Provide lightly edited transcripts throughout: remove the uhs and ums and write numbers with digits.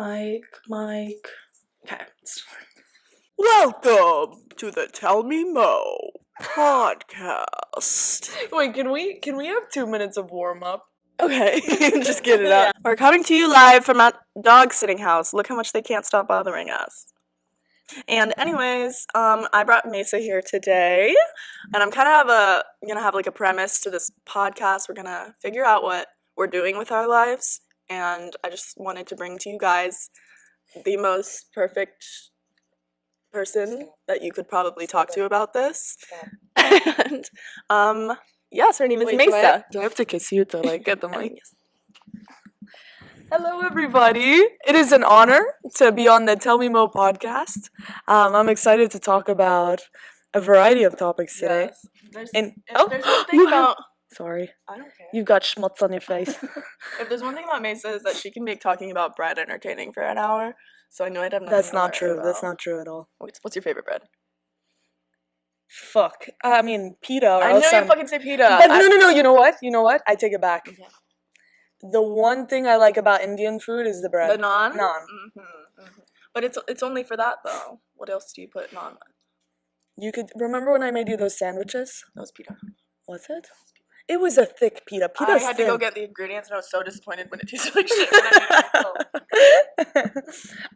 Mike. Okay. Welcome to the Tell Me Mo podcast. Wait, can we have 2 minutes of warm up? Okay, just get it out. Yeah. We're coming to you live from our dog sitting house. Look how much they can't stop bothering us. And anyways, I brought Mayssa here today, and I'm kind of gonna have like a premise to this podcast. We're gonna figure out what we're doing with our lives, and I just wanted to bring to you guys the most perfect person that you could probably talk to about this. And yes, her name is Mayssa. Do I have to kiss you to like get the mic? Hello, everybody. It is an honor to be on the Tell Me Mo podcast. I'm excited to talk about a variety of topics today. Yes. And There's one thing about sorry, I don't care. you've got schmutz on your face. If there's one thing about Mayssa is that she can make talking about bread entertaining for an hour. So I know I'd have nothing That's to not worry true. about. That's not true at all. What's your favorite bread? Fuck. I mean, pita. Or I else know you I'm- fucking say pita. But no. You know what? I take it back. Okay. The one thing I like about Indian food is the bread. The naan? Naan. Mm-hmm. But it's only for that though. What else do you put naan on? You could remember when I made you those sandwiches? That was pita. Was it? It was a thick pita. I had to go get the ingredients and I was so disappointed when it tasted like shit. When I made it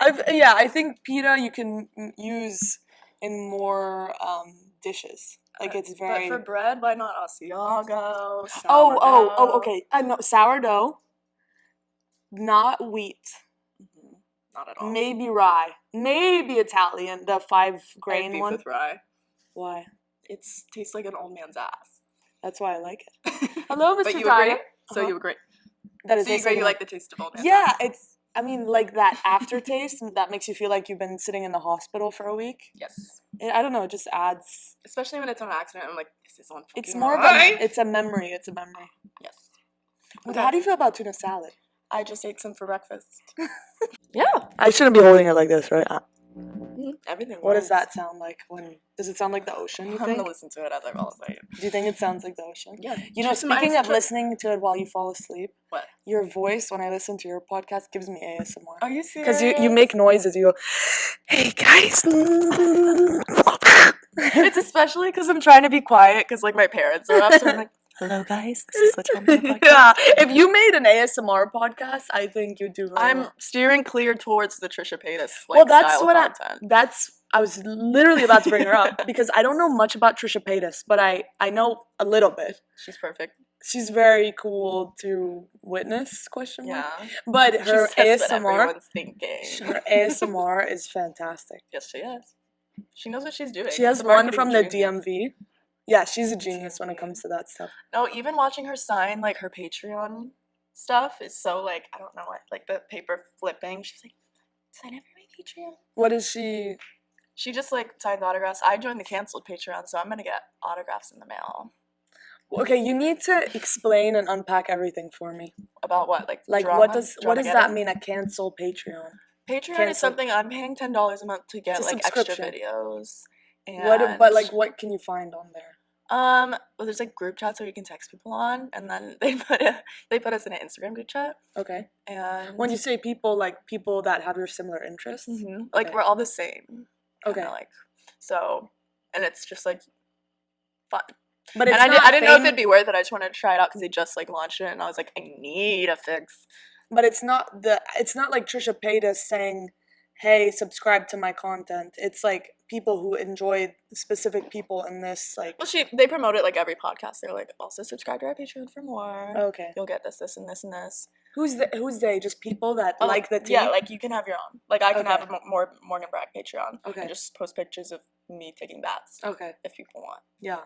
myself. I think pita you can use in more dishes. Like it's very. But for bread, why not Asiago? Okay. No, sourdough. Not wheat. Mm-hmm. Not at all. Maybe rye. Maybe Italian. The 5-grain beef one. With rye. Why? It tastes like an old man's ass. That's why I like it. Hello, Mr. But you Tyler. agree? So you agree? That is so you agree you like the taste of old man's Yeah, ass? it's. I mean, like that aftertaste that makes you feel like you've been sitting in the hospital for a week. Yes. I don't know. It just adds. Especially when it's on accident. I'm like, this is on fucking It's more rye. of a. It's a memory. It's a memory. Yes. Okay. How do you feel about tuna salad? I just ate some for breakfast. Yeah. I shouldn't be holding it like this, right? Everything. What does that sound like? Does it sound like the ocean? You I'm think? gonna listen to it as I fall asleep. Do you think it sounds like the ocean? Yeah. You know, speaking of listening to it while you fall asleep, what? Your voice when I listen to your podcast gives me ASMR. Are you serious? Because you make noises. You go, hey guys. It's especially because I'm trying to be quiet because like my parents are up, so I'm like, hello guys, this is the Tell Me podcast. Yeah, if you made an ASMR podcast, I think you'd do very I'm well. steering clear towards the Trisha Paytas that's style what content. I was literally about to bring her up because I don't know much about Trisha Paytas, but I know a little bit. She's perfect. She's very cool to witness, question mark. Yeah. But her she says what ASMR, everyone's thinking. her ASMR is fantastic. Yes, she is. She knows what she's doing. She has one from the DMV. Yeah, she's a genius when it comes to that stuff. No, even watching her sign like her Patreon stuff is so like I don't know what like the paper flipping. She's like, sign up for my Patreon. What is she? She just like signs autographs. I joined the canceled Patreon, so I'm gonna get autographs in the mail. Okay, you need to explain and unpack everything for me. About what? Like drama? what does that mean? A cancel Patreon? Patreon is something I'm paying $10 a month to get like extra videos. And what can you find on there? Well, there's like group chats where you can text people on, and then they put us in an Instagram group chat. Okay. And when you say people, like people that have your similar interests, like we're all the same. Okay. Like so, and it's just like fun. But it's I didn't know if it'd be worth it. I just wanted to try it out because they just like launched it, and I was like, I need a fix. But it's not like Trisha Paytas saying, hey, subscribe to my content. It's like people who enjoy specific people in this like. Well, they promote it like every podcast. They're like, also subscribe to our Patreon for more. Okay. You'll get this, and this, and this. Who's they? Just people that like the tea? Yeah, like you can have your own. Like I can have a more Morgan Bragg Patreon. Okay. And just post pictures of me taking baths. Okay. If people want. Yeah.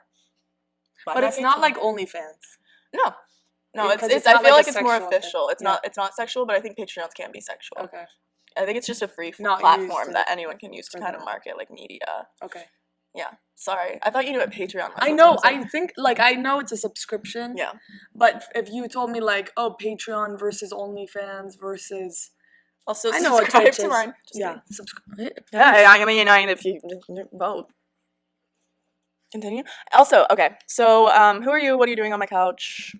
But it's not like OnlyFans. No. No, it's I feel like like it's more official. Thing. It's not sexual, but I think Patreons can be sexual. Okay. I think it's just a free platform that anyone can use to kind of market like media. Okay. Yeah. Sorry. I thought you knew what Patreon was. I know. I think I know it's a subscription. Yeah. But if you told me like, oh, Patreon versus OnlyFans versus also I know what subscribe Twitch to is. mine. Yeah. Subscribe. Yeah, I mean, if you vote. Continue. Also, okay. So, who are you? What are you doing on my couch?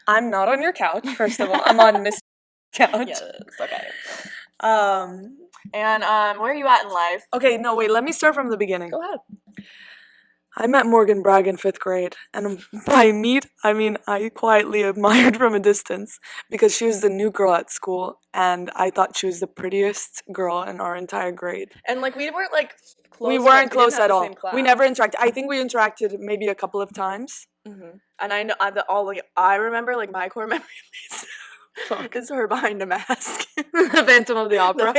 I'm not on your couch, first of all. I'm on Miss couch. Yes, okay. And where are you at in life? Okay, no, wait, let me start from the beginning. Go ahead. I met Morgan Bragg in 5th grade, and by meet, I mean I quietly admired from a distance because she was the new girl at school, and I thought she was the prettiest girl in our entire grade. And like we weren't like close. We weren't close at all. We never interacted. I think we interacted maybe a couple of times. Mm-hmm. And I know I remember like my core memory is her behind a mask. The Phantom of the Opera.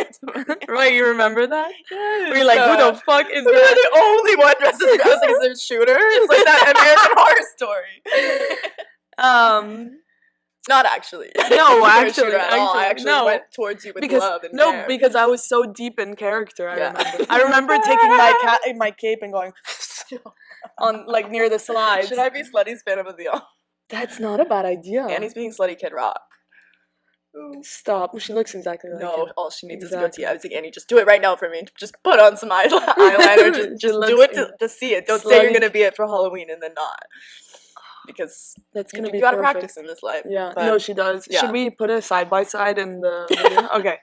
Right, you remember that? Yes. We're like, who the fuck is we that? were the only one dressed as I was like, is there a shooter? It's like that American Horror Story. Not actually. No, actually, I actually went towards you with love and care. Because I was so deep in character. I remember taking my cape and going on like near the slides. Should I be Slutty's Phantom of the Opera? That's not a bad idea. And he's being Slutty Kid Rock. Stop. She looks exactly like him. All she needs is a goatee. I was like, Annie, just do it right now for me. Just put on some eyeliner. just do it to see it. Don't say you're gonna be it for Halloween and then not. Because that's gonna be you gotta perfect. practice in this life. Yeah. No, she does. Yeah. Should we put it side by side in the video? Okay.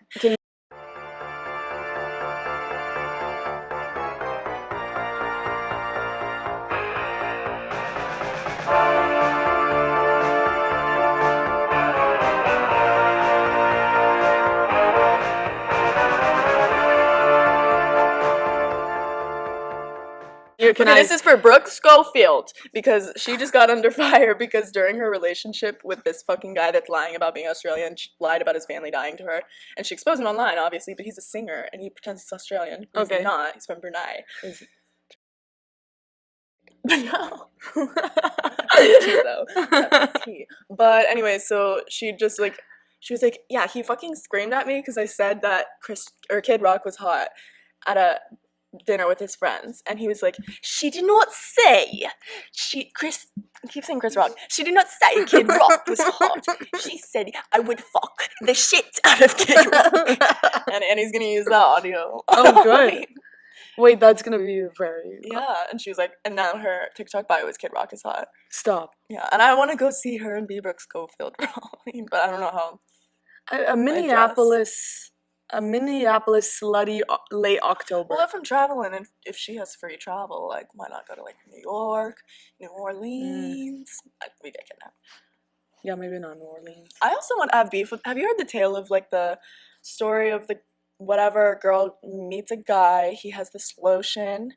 This is for Brooke Schofield because she just got under fire because during her relationship with this fucking guy that's lying about being Australian, she lied about his family dying to her, and she exposed him online, obviously, but he's a singer and he pretends he's Australian. He's not. He's from Brunei. No. That's tea, though. That's tea. But anyway, so she was like, yeah, he fucking screamed at me because I said that Kid Rock was hot at a dinner with his friends, and he was like, she did not say I keep saying Chris Rock. She did not say Kid Rock was hot. She said I would fuck the shit out of Kid Rock. and he's gonna use that audio. Oh, good. Wait, that's gonna be very... Yeah, and she was like, and now her TikTok bio is Kid Rock is hot. Stop. Yeah, and I want to go see her and B. Brooke Schofield for Halloween, but I don't know how. A Minneapolis slutty late October. Well, if I'm traveling, and if she has free travel, like, why not go to, like, New York, New Orleans? We get kidnapped. Yeah, maybe not New Orleans. I also want to have beef with... Have you heard the tale of, like, the story of the whatever girl meets a guy, he has this lotion...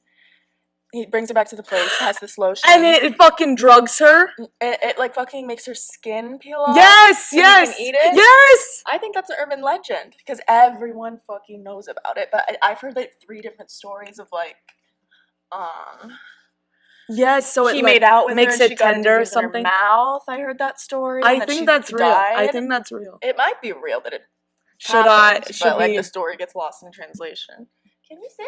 He brings her back to the place, has this lotion. And it fucking drugs her? It like fucking makes her skin peel off. Yes, so yes! You can eat it? Yes! I think that's an urban legend, because everyone fucking knows about it. But I've heard like 3 different stories of like, yes, so he made out with makes her and it tender or something. In her mouth. I heard that story. I think that's real. I think that's real. It might be real that it should happens, but like the story gets lost in translation. Can you sit?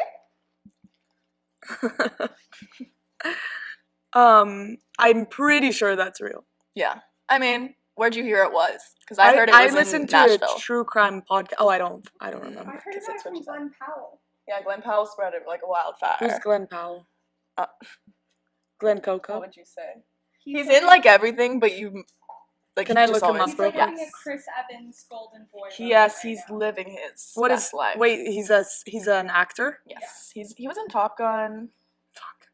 I'm pretty sure that's real. Yeah. I mean, where'd you hear it was? Because I heard it was listened in Nashville. To a true crime podcast. Oh, I don't remember. I heard it from Glenn Powell. Yeah, Glenn Powell spread it like a wildfire. Who's Glenn Powell? Glenn Coco? What would you say? He's in like everything, but you... Like, can I look him up real quick? He's like a Chris Evans Golden Boy. Yes, he's living his best life. Wait, he's an actor? Yes, he was in Top Gun. Fuck.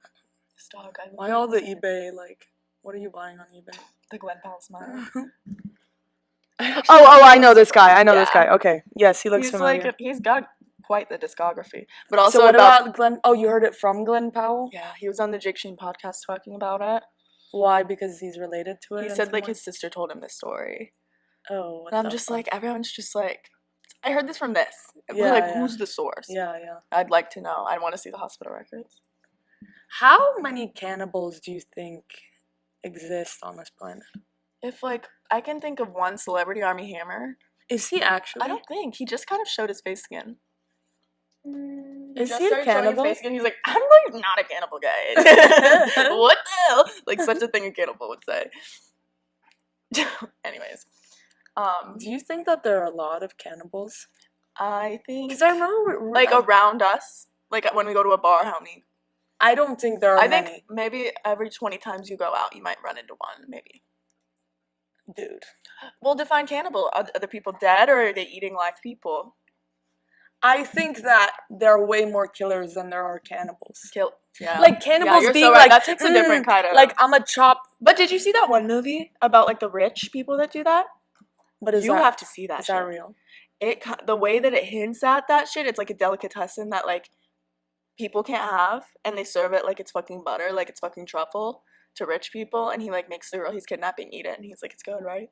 This dog. Why all the eBay, like, what are you buying on eBay? The Glenn Powell smile. I know this guy. This guy. Okay. Yes, he looks familiar. Like, he's got quite the discography. But also so what about Glenn? Oh, you heard it from Glenn Powell? Yeah, he was on the Jake Sheen podcast talking about it. Why? Because he's related to it? He said, like, his sister told him this story. Oh, and I'm just like, everyone's just like, I heard this from this. And yeah, we're like, who's the source? Yeah. I'd like to know. I want to see the hospital records. How many cannibals do you think exist on this planet? If, like, I can think of one, Celebrity Army Hammer. Is he actually? I don't think. He just kind of showed his face skin. Is he a cannibal? He's like, I'm like not a cannibal guy. What the hell? Like such a thing a cannibal would say. Anyways, do you think that there are a lot of cannibals? I think because I remember like around us, like when we go to a bar, how many? I don't think there are many. I think maybe every 20 times you go out, you might run into one, maybe. Dude. Well, define cannibal. Are the people dead or are they eating live people? I think that there are way more killers than there are cannibals. Yeah. Like cannibals you're being so right. like That takes a different kind of. like I'm a chop. But did you see that one movie about like the rich people that do that? But is You that have to see that. is shit. that real? The way that it hints at that shit, it's like a delicatessen that like people can't have, and they serve it like it's fucking butter, like it's fucking truffle to rich people, and he like makes the girl he's kidnapping eat it, and he's like, it's good, right?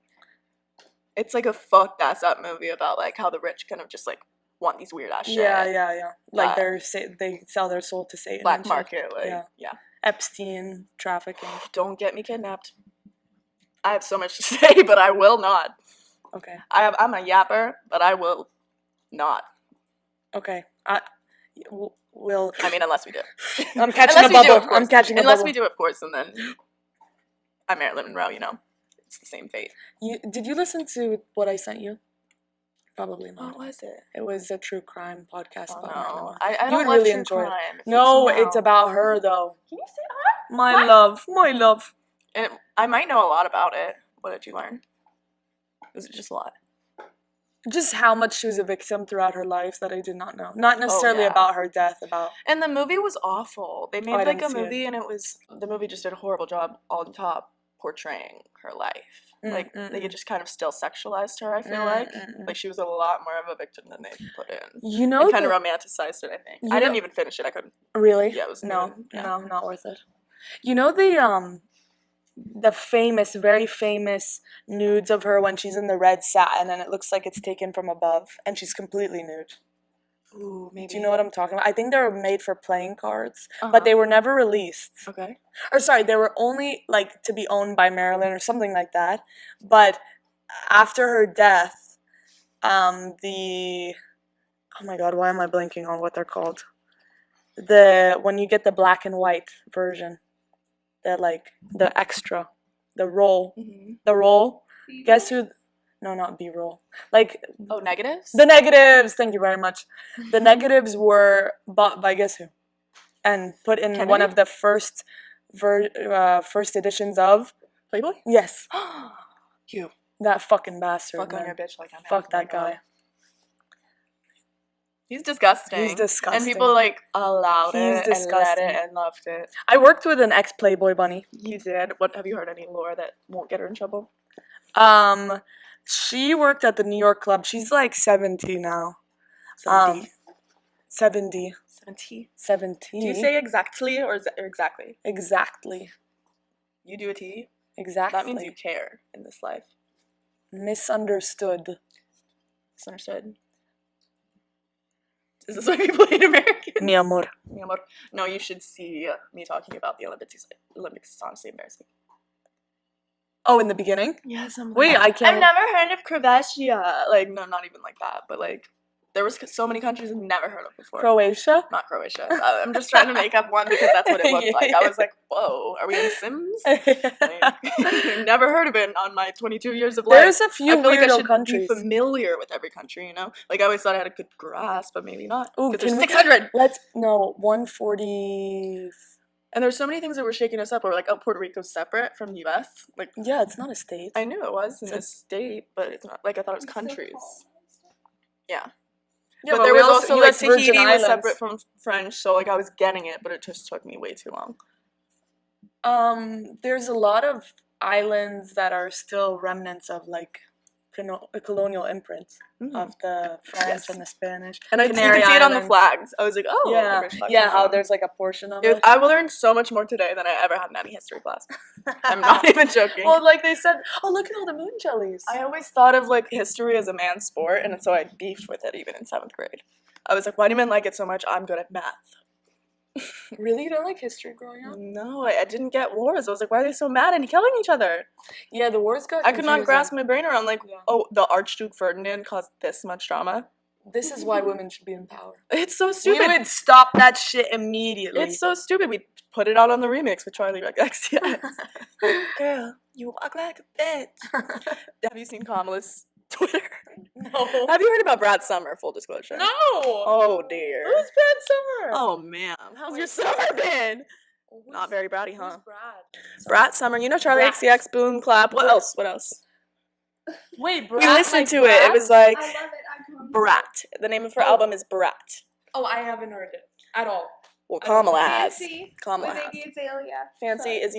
It's like a fucked ass up movie about like how the rich kind of just like want these weird ass shit. Yeah. Like That- they sell their soul to Satan. Black and shit. market, like Yeah. Epstein trafficking. Don't get me kidnapped. I have so much to say, but I will not. Okay. I'm a yapper, but I will not. Okay. We'll. I mean, unless we do. I'm catching Unless a we do, bubble. of course. I'm catching a Unless bubble. we do, of course, and then I'm Marilyn Monroe. You know, it's the same fate. Did you listen to what I sent you? Probably not. What was it? It was a true crime podcast Oh about Marilyn no, Monroe. I You don't would love really true enjoy it. crime. It No, freaks me it's out. about her though. Can you say that? My What? love, my love. And I might know a lot about it. What did you learn? Was it just a lot? Just how much she was a victim throughout her life that I did not know. Not necessarily yeah. about her death, about And the movie was awful. They made I like a didn't see it. movie, and the movie just did a horrible job on top portraying her life. Like they just kind of still sexualized her. I feel like she was a lot more of a victim than they put in. You know, And kind of romanticized it. I think I didn't even finish it. I couldn't. Really? Yeah, it was no, noon, yeah. no, not worth it. You know the famous, very famous nudes of her when she's in the red satin and it looks like it's taken from above and she's completely nude. Ooh, maybe. Do you know what I'm talking about? I think they were made for playing cards, but they were never released. Okay. Or sorry, they were only like to be owned by Marilyn or something like that. But after her death, oh my god, why am I blanking on what they're called? When you get the black and white version, the extra, the roll, the roll. Guess who? No, not B-roll. Like negatives. the negatives. Thank you very much. The negatives were bought by guess who, and put in Kennedy? one of the first editions of Playboy. Yes. You. That fucking bastard. Fuck on man. your bitch like I'm. Fuck that guy. He's disgusting. He's disgusting. And people like allowed He's it disgusting. and let it and loved it. I worked with an ex-Playboy bunny. You did. What have you heard any lore that won't get her in trouble? She worked at the New York club. She's like 70 now. 70. 70. 70. 70. Do you say exactly or exactly? Exactly. You do a T? Exactly. That means you care in this life. Misunderstood. Misunderstood. Is this why people hate Americans? Mi amor. Mi amor. No, you should see me talking about the Olympics. Olympics is honestly embarrassing. Oh, in the beginning? Yes, I'm Wait, I can't. I've never heard of Croatia. Like, no, not even like that. But like, there was so many countries I've never heard of before. Croatia? Not Croatia. I'm just trying to make up one because that's what it looked like. I was like, whoa, are we in Sims? Like, never heard of it on my 22 years of life. There's a few I feel like I weirdo should countries. be familiar with every country, you know? Like, I always thought I had a good grasp, but maybe not. Ooh, Because there's can we- 600! 140. And there's so many things that were shaking us up. We're like, oh, Puerto Rico's separate from the U.S. Like, Yeah, it's not a state. I knew it was in a state, but it's not. Like, I thought it was countries. Yeah. Yeah, but there was also like US Virgin Tahiti was Islands. separate from French, so like I was getting it, but it just took me way too long. There's a lot of islands that are still remnants of like colonial imprints of the French Yes. and the Spanish. And you Canary can see it on the Islands. flags. I was like, oh, the Yeah, British flag yeah. is How on. there's like a portion of it. I learned so much more today than I ever had in any history class. I'm not even joking. Well, like they said, oh look at all the moon jellies. I always thought of like history as a man's sport, and so I beefed with it even in 7th grade. I was like, why do men like it so much? I'm good at math. Really, you don't like history growing up? No, I didn't get wars. I was like, why are they so mad and killing each other? Yeah, the wars got. I could not confusing. grasp my brain around like, oh, the Archduke Ferdinand caused this much drama. This is why women should be in power. It's so We stupid. would stop that shit immediately. It's so stupid. We put it out on the remix with Charlie XCX. Girl, you walk like a bitch. Have you seen Kamala's Twitter? No. Have you heard about Brad Summer, full disclosure? No. Oh, dear. Who's Brad Summer? Oh, ma'am. How's your summer been? Not very bratty, huh? Who's Brad? Brad Summer. You know Charlie Brat. XCX, Boom, Clap. What else? What else? Wait, Brad. We listened like to it. Brad? It was like... I love it. I grew up Brat. The name of her Oh. album is Brat. Oh, I haven't heard it at all. Well, Kamala has. Fancy Kamala with has. Iggy Azalea. Fancy Sorry. is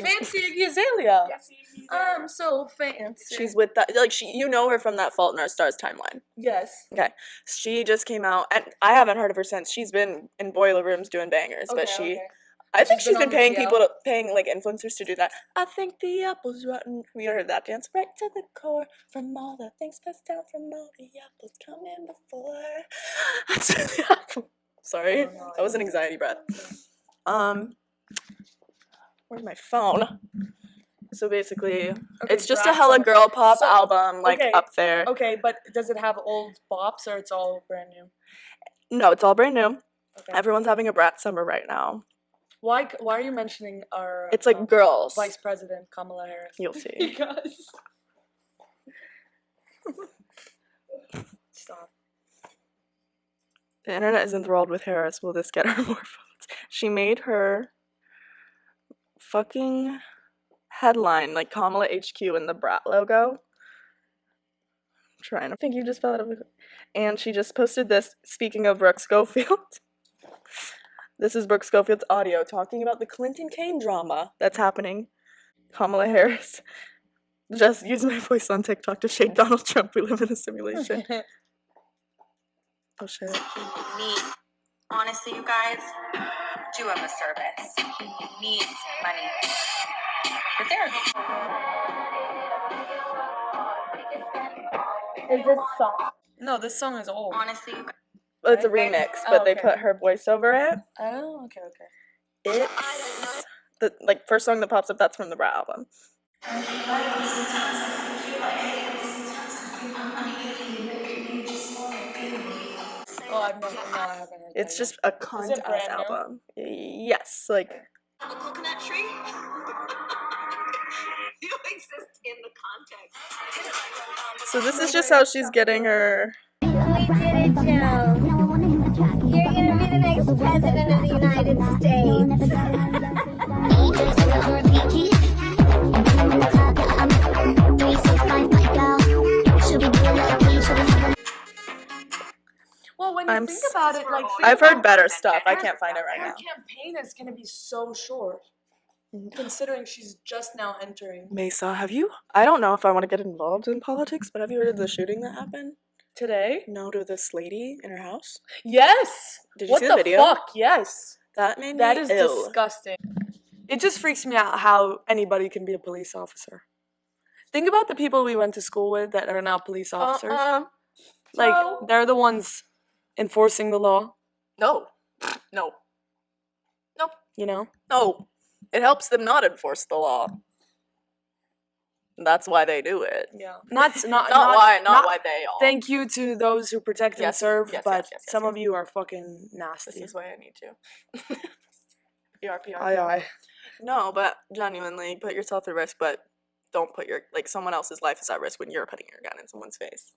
Fancy Iggy Azalea. Yes, I'm so fancy. She's with that, like, you know her from that Fault in Our Stars timeline. Yes. Okay, she just came out, and I haven't heard of her since. She's been in boiler rooms doing bangers, but I think she's been paying paying like influencers to do that. I think the apple's rotten. We heard that dance right to the core. From all the things passed down from all the apples coming before. That's the apple. Sorry, that was an anxiety breath. Where's my phone? So basically, it's just a hella girl pop album, like up there. Okay, but does it have old bops or it's all brand new? No, it's all brand new. Okay. Everyone's having a brat summer right now. Why are you mentioning our? It's like girls. Vice President Kamala Harris. You'll see. Because. Stop. The internet is enthralled with Harris. Will this get her more votes? She made her fucking headline like Kamala HQ in the brat logo. I'm trying to think you just fell out of it. And she just posted this, speaking of Brooke Schofield. This is Brooke Schofield's audio talking about the Clinton Kane drama that's happening. Kamala Harris just used my voice on TikTok to shade Donald Trump. We live in a simulation. Oh shit. Need, honestly, you guys, do him a service. He needs money for therapy. Is this song? No, this song is old. Honestly, you guys. Well, it's a remix, but they okay. put her voice over it. Oh, okay. It's the first song that pops up. That's from the Brat album. Oh, I haven't heard. It's just a cunt it ass brand new? album. Yes, like. A coconut tree? You exist in the context. So this is just how she's getting her. We did it, Joe. You're gonna be the next president of the United States. Well, when you think about it, like I've heard better stuff. I can't find it right her now. campaign is gonna be so short, considering she's just now entering. Mayssa, have you? I don't know if I want to get involved in politics, but have you heard of the shooting that happened Today? No, to this lady in her house? Yes. Did you What see the video? Fuck? Yes. That made me That is ill. disgusting. It just freaks me out how anybody can be a police officer. Think about the people we went to school with that are now police officers. Like, No. they're the ones enforcing the law, No. you know? No. It helps them not enforce the law. That's why they do it. Yeah. Not why they all. Thank you to those who protect and Yes, serve, yes, but yes, some yes. of you are fucking nasty. This is why I need to. PR. Aye. No, but genuinely, put yourself at risk, but don't put someone else's life is at risk when you're putting your gun in someone's face.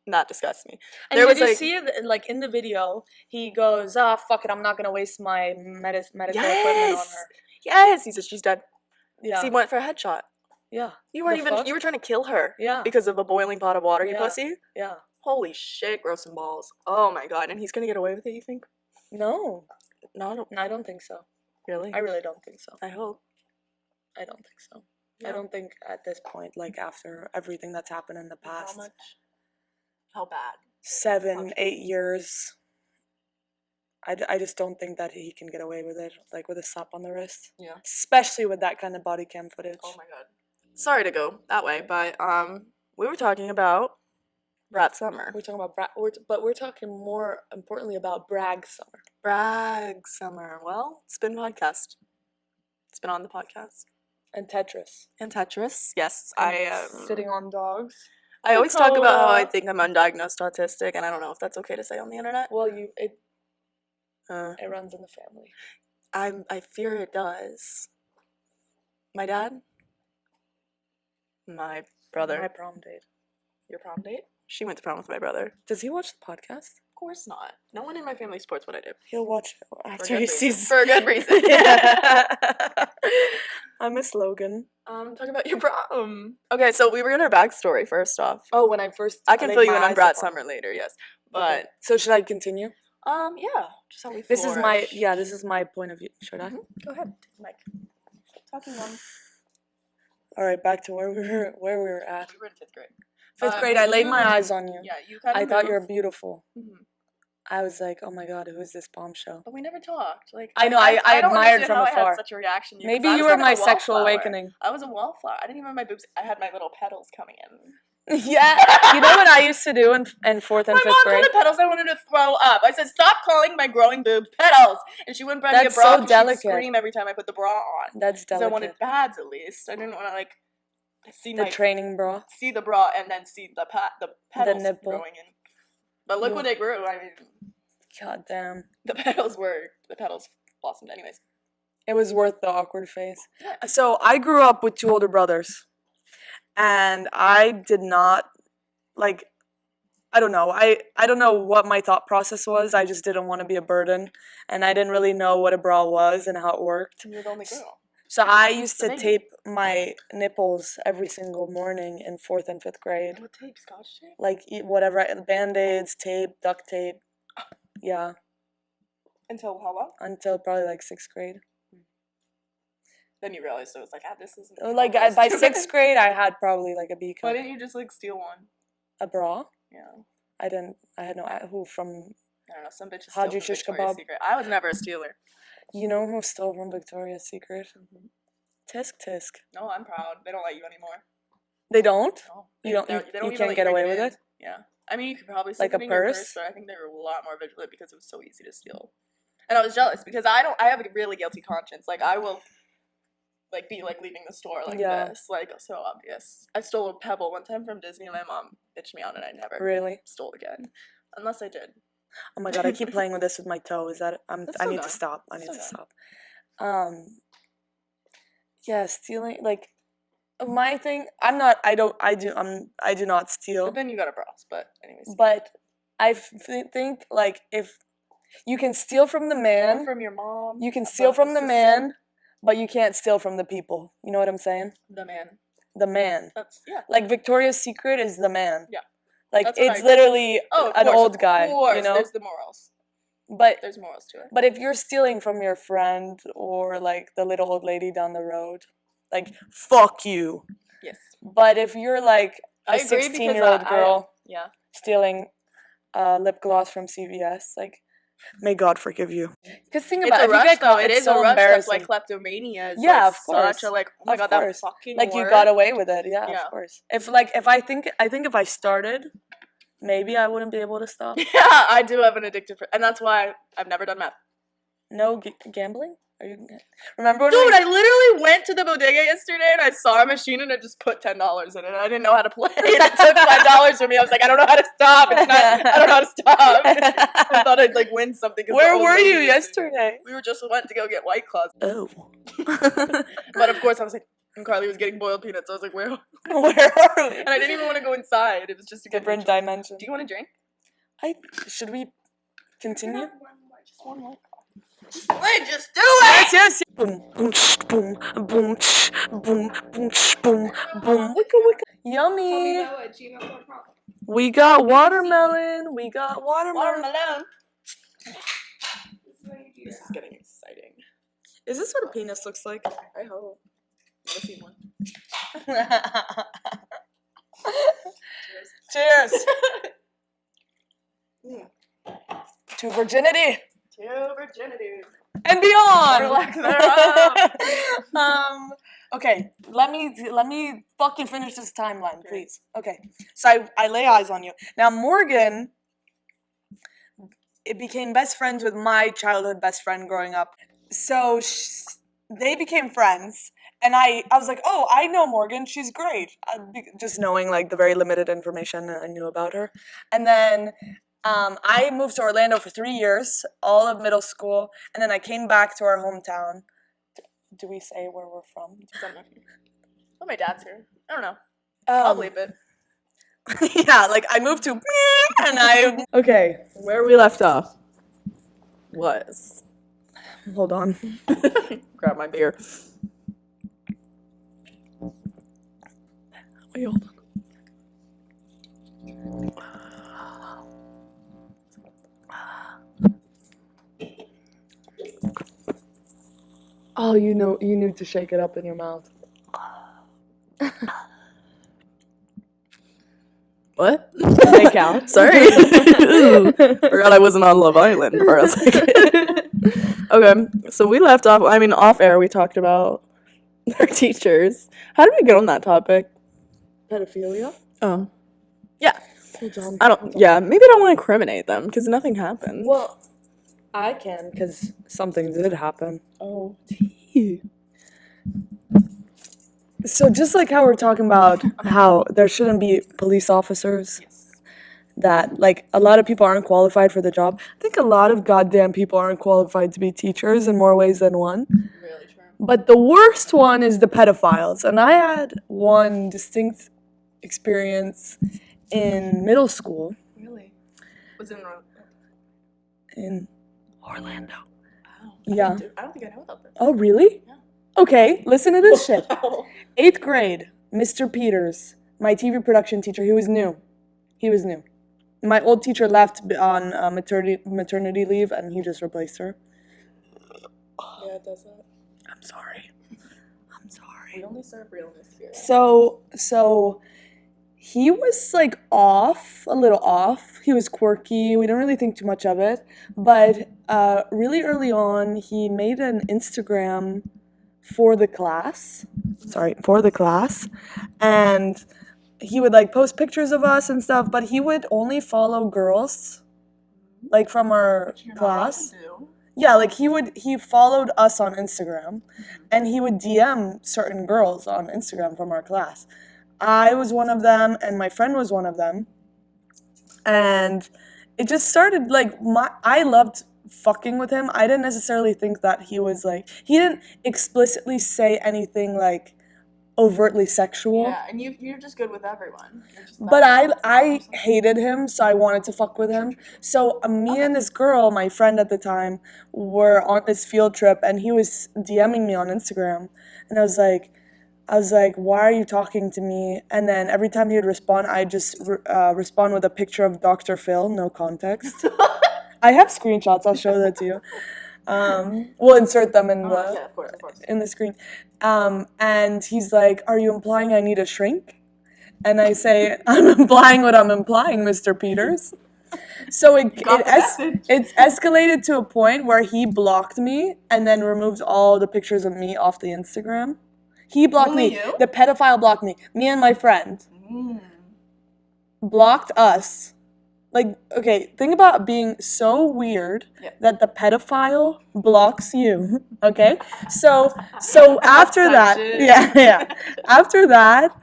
That disgusts me. And There did was, you like- see it, like, in the video, he goes, fuck it, I'm not gonna waste my medical equipment on her. Yes! He said she's dead. Yeah. So he went for a headshot. Yeah. You weren't The even, fuck? you were trying to kill her. Yeah. Because of a boiling pot of water, you Yeah. pussy. Yeah. Holy shit, gross and balls. Oh my god, and he's gonna get away with it, you think? No. No, I don't think so. really? I really don't think so. I hope. I don't think so. Yeah. I don't think at this point, like, after everything that's happened in the past How much? How bad? 7, 8 years, I just don't think that he can get away with it, like, with a slap on the wrist. Yeah. Especially with that kind of body cam footage. Oh my god. Sorry to go that way, but we were talking about Brat Summer. We're talking about but we're talking more importantly about Bragg Summer. Bragg Summer. Well, it's been podcast. It's been on the podcast. And Tetris. And Tetris. Yes, And sitting on dogs. I always talk about how I Coca-Cola. think I'm undiagnosed autistic, and I don't know if that's okay to say on the internet. Well, it Uh, runs in the family. I fear it does. My dad, my brother, My prom date. your prom date. She went to prom with my brother. Does he watch the podcast? Of course not. No one in my family supports what I do. He'll watch it For after good he reason. sees. For a good reason. I miss Logan. Talk about your prom. Okay, so we were in our backstory first off. Oh, when I first I can laid fill you my in on eyes Brat upon- Summer later, yes. Okay. But So should I continue? yeah, just how we This is my flourish. this is my point of view. Should I? Go ahead, Mike. Talking on. All right, back to where we were at. We were in 5th grade. Fifth grade, I laid my eyes on you. Yeah, you kind of. I thought you were beautiful. Mhm. I was like, oh my god, who is this bombshell? But we never talked. Like I know, I don't admired understand from how I afar. had such a reaction. To you, 'cause Maybe I you was were kind of my a sexual wallflower. awakening. I was a wallflower. I didn't even have my boobs. I had my little petals coming in. Yeah, you know what I used to do in fourth and My fifth mom grade? called it petals. I wanted to throw up. I said, "Stop calling my growing boobs petals." And she wouldn't buy me a That's bra. so 'Cause delicate. She'd scream every time I put the bra on. That's Because I delicate. wanted pads at least. I didn't want to like see The my training bra. see the bra and then see the petals nipple. growing in. But look You- what they grew. I mean, God damn. the petals blossomed anyways. It was worth the awkward phase. So I grew up with 2 older brothers, and I did not like. I don't know. I don't know what my thought process was. I just didn't want to be a burden, and I didn't really know what a bra was and how it worked. You're the only girl. So I used to baby. tape my nipples every single morning in 4th and 5th grade. What tape? Scotch tape? Like whatever, band-aids, tape, duct tape. Yeah, Until how long? until probably like 6th grade. Then you realized it was like, this isn't. Like by 6th grade, I had probably like a B Why cup. didn't you just like steal one? A bra. Yeah. I didn't. I had no. Who from? I don't know. Some bitches How'd steal you from shish Victoria's kebab? Secret. I was never a stealer. You know who stole from Victoria's Secret? Tisk tisk. No, I'm proud. They don't let you anymore. They don't. No. You don't. They You, don't you even can't let get bring away it with in. it. Yeah. I mean, you could probably Like slip a it in your purse? purse, but I think they were a lot more vigilant because it was so easy to steal. And I was jealous because I have a really guilty conscience. Like I will, like be like leaving the store like Yeah. this, like so obvious. I stole a pebble one time from Disney, and my mom bitched me out, and I never Really? stole again, unless I did. Oh my god! I keep playing with this with my toe. Is that? That's I still need to going. stop. I need Still to going. stop. Yeah, stealing. Like my thing. I'm not. I don't. I do. I do not steal. But then you got a bras. But anyways, But I think like if you can steal from the or man, from your mom. you can steal a from the sister. man, but you can't steal from the people. You know what I'm saying? The man. The man. That's yeah. Like Victoria's Secret is the man. Yeah. Like That's what it's I- literally Oh, of an course, old of guy, course. you know? There's the morals. But There's morals to it. but if you're stealing from your friend or like the little old lady down the road, like fuck you. Yes. But if you're like I a agree because 16-year-old girl Yeah. stealing lip gloss from CVS, like may God forgive you. Because think It's about a it, if you rush get though. caught, It it's is so a rush. That's embarrassing. like kleptomania. Is Yeah, like of course. Such a like. Oh my Of god, course. that fucking. Like you word. got away with it, yeah, Yeah. of course. I think if I started, maybe I wouldn't be able to stop. Yeah, I do have an addictive, and that's why I've never done meth. No gambling? Are you? Remember when Dude, we, I literally went to the bodega yesterday and I saw a machine and I just put $10 in it. And I didn't know how to play. And it took $5 from me. I was like, I don't know how to stop. It's not. I don't know how to stop. I thought I'd like win something. 'Cause the Where old were lady you was yesterday? We were just went to go get White Claws. Oh. But of course I was like, and Carly was getting boiled peanuts. So I was like, where? Where are we? And I didn't even want to go inside. It was just to get Different neutral. dimension. Do you want to drink? Should we continue? Just one more. Wait, just do it. Yes. Boom, boom, tsh, boom, boom, tsh, boom, boom, tsh, boom, boom. Wicka wicka. Yummy. At We got watermelon. We got watermelon. Watermelon. This is what you do This is getting exciting. Is this what a penis looks like? I hope. I've seen one. Cheers. To virginity To virginity. and beyond. Or lack thereof. Okay, let me fucking finish this timeline, please. Okay, so I lay eyes on you. Now Morgan, it became best friends with my childhood best friend growing up. So they became friends, and I was like, oh, I know Morgan, she's great. Just knowing like the very limited information I knew about her, and then. I moved to Orlando for 3 years, all of middle school, and then I came back to our hometown. Do we say where we're from? Oh, my dad's here. I don't know. I'll bleep it. Yeah, like I moved to and I. Okay, Where we left off was. hold on. Grab my beer. Wait, hold on. Oh, you need to shake it up in your mouth. What? They count. Sorry. Forgot I wasn't on Love Island for a second. Okay, so we left off, off air we talked about our teachers. How did we get on that topic? Pedophilia? Oh. Yeah. Hold on. Maybe I don't want to incriminate them because nothing happened. Well, I can, because something did happen. Oh, tea. So just like how we're talking about how there shouldn't be police officers, that like a lot of people aren't qualified for the job. I think a lot of goddamn people aren't qualified to be teachers in more ways than one. Really true. But the worst one is the pedophiles. And I had one distinct experience in middle school Really? Was it in Orlando. Oh, Yeah. I don't think I know about this. Oh, really? Yeah. Okay, listen to this shit. 8th grade, Mr. Peters, my TV production teacher, he was new. My old teacher left on maternity leave, and he just replaced her. Yeah, it does that. I'm sorry. We only serve realness here. So he was like a little off. He was quirky. We didn't really think too much of it. But really early on, he made an Instagram for the class. And he would like post pictures of us and stuff, but he would only follow girls like from our class. Yeah, like he followed us on Instagram and he would DM certain girls on Instagram from our class. I was one of them and my friend was one of them. And it just started like I loved fucking with him. I didn't necessarily think that he was like, he didn't explicitly say anything like overtly sexual. Yeah, and you're just good with everyone. But I hated him, so I wanted to fuck with him. So me and this girl, my friend at the time, were on this field trip, and he was DMing me on Instagram, and I was like, why are you talking to me? And then every time he would respond, I just respond with a picture of Dr. Phil, no context. I have screenshots. I'll show that to you. We'll insert them in of course. in the screen. And he's like, "Are you implying I need a shrink?" And I say, "I'm implying what I'm implying, Mr. Peters." So it's escalated to a point where he blocked me and then removed all the pictures of me off the Instagram. He blocked Only me. you? The pedophile blocked me. Me and my friend blocked us. Like, okay, think about being so weird that the pedophile blocks you. Okay, so after that, after that,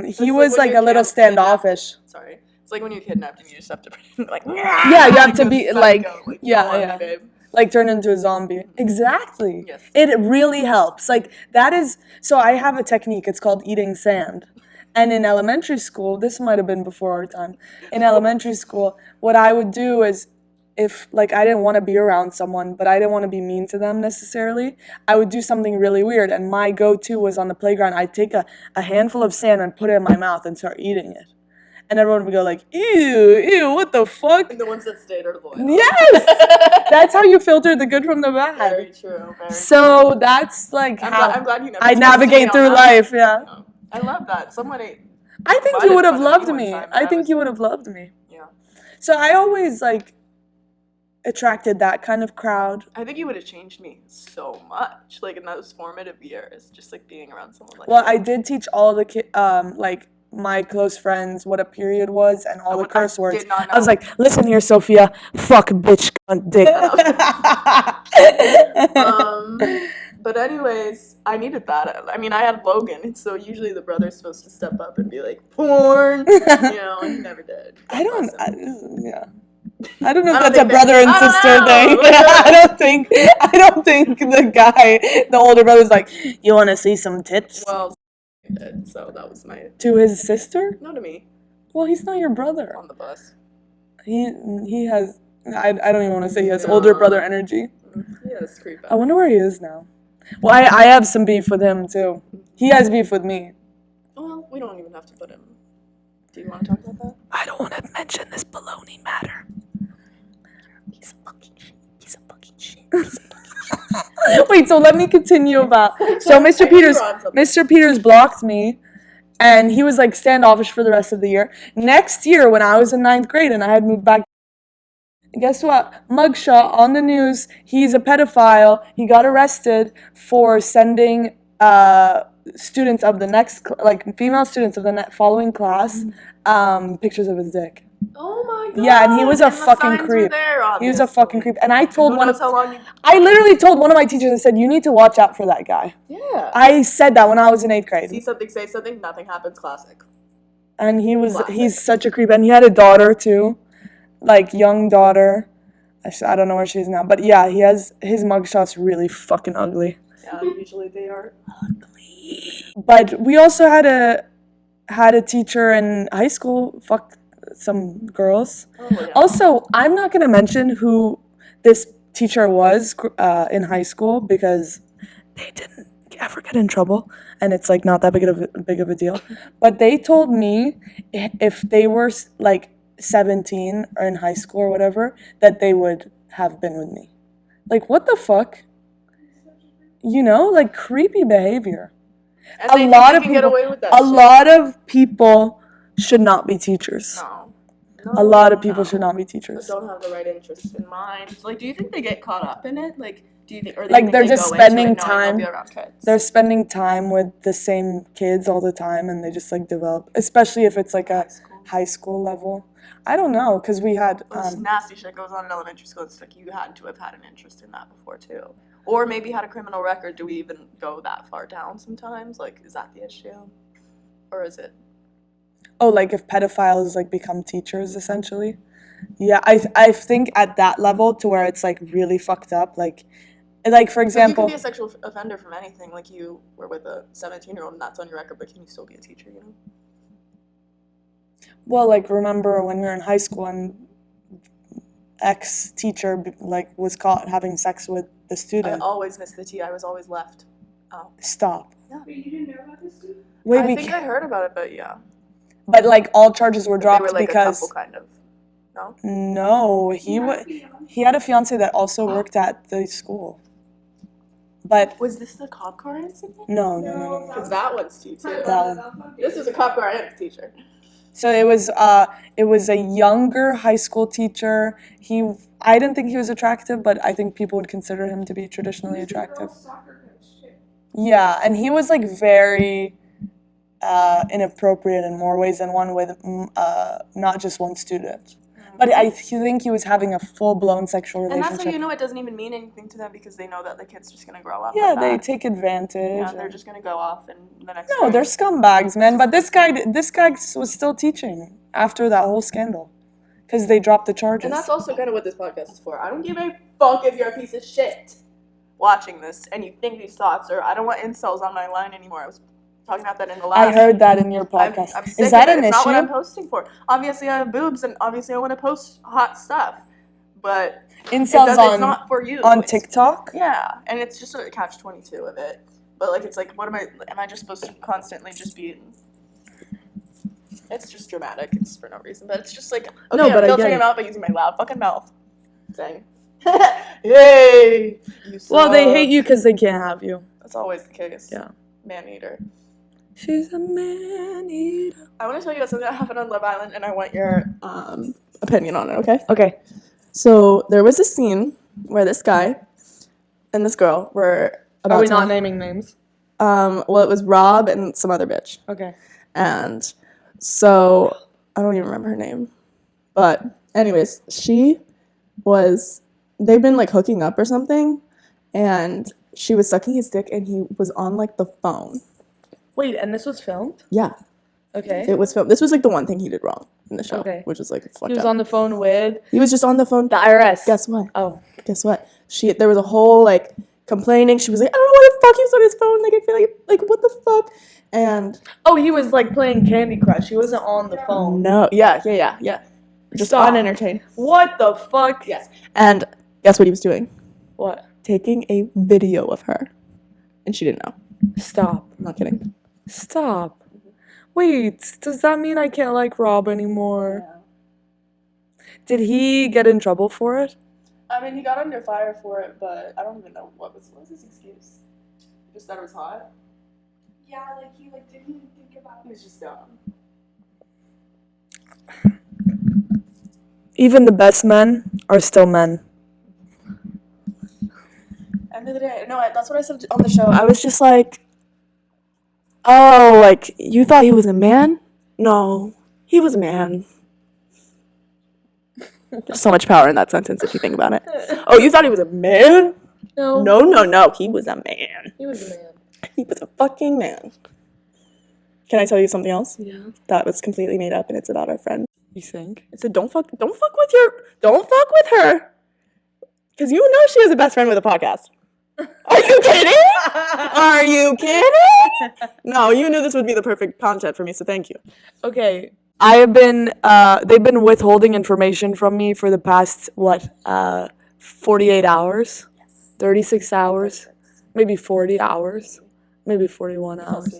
he was like a little standoffish. Sorry, it's like when you're kidnapped and you just have to pretend like. Yeah, you have to be like, yeah, babe. Like turn into a zombie. Exactly. Yes. It really helps. Like that is. So I have a technique. It's called eating sand. And in elementary school, this might have been before our time. In elementary school, what I would do is, if like I didn't want to be around someone, but I didn't want to be mean to them necessarily, I would do something really weird. And my go-to was on the playground. I'd take a handful of sand and put it in my mouth and start eating it. And everyone would go like, ew, what the fuck? And the ones that stayed are the loyal. Yes! That's how you filter the good from the bad. Very true. So that's like how I'm glad you never I navigate through life, yeah. Oh, I love that. Somebody. I think you would have loved me. I think you would have loved me. Yeah. So I always like attracted that kind of crowd. I think you would have changed me so much, like in those formative years, just like being around someone like. Well, I did teach all the like my close friends what a period was and all the curse words. I was like, listen here, Sophia, fuck, bitch, cunt, dick. But anyways, I needed that. I mean, I had Logan, so usually the brother's supposed to step up and be like, porn, and he never did. I don't know if that's a brother and sister thing. I don't think the older brother's like, you want to see some tits? Well, he did, so that was my. To his sister? No, to me. Well, he's not your brother. On the bus. He has. I don't even want to say he has older brother energy. He has creep. I wonder where he is now. Well, I have some beef with him too. He has beef with me. Well, We don't even have to put him. Do you want to talk about that? I don't want to mention this baloney matter. Piece of fucking shit. Piece of fucking shit. Wait, so let me continue about. So Mr. Peters blocked me, and he was like standoffish for the rest of the year. Next year, when I was in 9th grade and I had moved back, guess what? Mugshot on the news. He's a pedophile. He got arrested for sending students of the next, female students of the following class, pictures of his dick. Oh my god. Yeah, and he was a And the fucking signs were creep. there, He was a obviously. fucking creep. And I told Who one knows of, how long you... I literally told one of my teachers, I said, you need to watch out for that guy. Yeah. I said that when I was in 8th grade. See something, say something, nothing happens. Classic. And Classic. he's such a creep. And he had a daughter too, young daughter. I don't know where she is now. But yeah, his mugshot's really fucking ugly. Yeah, usually they are ugly. But we also had a teacher in high school fuck some girls. Oh, yeah. Also, I'm not gonna mention who this teacher was in high school because they didn't ever get in trouble, and it's not that big of a deal. But they told me if they were 17 or in high school or whatever, that they would have been with me. What the fuck? Creepy behavior. And A they lot think of they can get people, away with that a shit. lot of people should not be teachers. No. A lot of people should not be teachers. Don't have the right interests in mind. Do you think they get caught up in it? Do you think, or They're just spending they'll time. be around kids? They're spending time with the same kids all the time, and they just develop. Especially if it's a high school level. I don't know, because we had. This nasty shit goes on in elementary school. It's you had to have had an interest in that before too, or maybe had a criminal record. Do we even go that far down sometimes? Is that the issue, or is it? Oh, if pedophiles become teachers essentially. Yeah, I think at that level to where it's really fucked up. For example, you can be a sexual offender from anything. You were with a 17-year-old and that's on your record, but can you still be a teacher? Well, remember when we were in high school and ex-teacher was caught having sex with the I student. always missed the tea. I was always left. Oh. Stop. Wait, you didn't know about this dude? Wait, I think I heard about it, but yeah. But all charges were dropped they were because a couple, kind of. No. No, he had a fiance that also worked at the school. But Was this the cop car incident? no. Because that one's tea too. That one. This was a cop car and a teacher. So it was a younger high school teacher. I didn't think he was attractive, but I think people would consider him to be traditionally attractive. Yeah, and he was very inappropriate in more ways than one with not just one student. But I think he was having a full-blown sexual relationship. And that's how it doesn't even mean anything to them because they know that the kid's just going to grow up. Yeah, like they that. take advantage. Yeah, they're just going to go off and the next No, they're scumbags, man. But this guy was still teaching after that whole scandal because they dropped the charges. And that's also kind of what this podcast is for. I don't give a fuck if you're a piece of shit watching this and you think these thoughts, or I don't want incels on my line anymore. I was talking about that in the last. I heard that in your podcast. I'm sick Is that of it. an It's issue? not what I'm posting for. Obviously, I have boobs, and obviously, I want to post hot stuff. But Incels it's not for you. on TikTok? Yeah, and it's just a catch-22 of it. But it's what am I just supposed to constantly just be? It's just dramatic. It's for no reason, but it's just okay, No, but I'm I filtering get them out by using my loud fucking mouth. Saying, hey, you Well, they suck. hate you because they can't have you. That's always the case. Yeah. Man-eater. She's a man-eater. I want to tell you about something that happened on Love Island, and I want your opinion on it, okay? Okay. So there was a scene where this guy and this girl were about Are we to... not naming names? Well, it was Rob and some other bitch. Okay. And so, I don't even remember her name. But anyways, they've been hooking up or something, and she was sucking his dick, and he was on the phone. Wait, and this was filmed? Yeah, Okay. it was filmed. This was the one thing he did wrong in the show, Okay. which was fucked He was up. on the phone with He was just on the phone. the IRS. Guess what? Oh. Guess what? There was a whole complaining. She was like, I don't know why the fuck he was on his phone. I feel like what the fuck? And Oh, he was playing Candy Crush. He wasn't on the phone. no, yeah. Just Stop. unentertained. What the fuck? Yes. And guess what he was doing? What? Taking a video of her. And she didn't know. Stop. I'm not kidding. Stop. Wait, does that mean I can't like Rob anymore? Did he get in trouble for it? I mean, he got under fire for it, but I don't even know what was his excuse. Just that it was hot. Yeah, like he like didn't even think about He it. was just dumb. Even the best men are still men. End of the day, no, that's what I said on the show. I was just like, oh, like, you thought he was a man? No, he was a man. There's so much power in that sentence if you think about it. Oh, you thought he was a man? No, he was a man. He was a man. He was a fucking man. Can I tell you something else? Yeah. That was completely made up, and it's about our friend. You think? It said, don't fuck with her. Because you know she has a best friend with a podcast. Are you kidding? Are you kidding? No, you knew this would be the perfect content for me, so thank you. Okay. I have been, they've been withholding information from me for the past, 48 hours? 36 hours? Maybe 40 hours? Maybe 41 hours.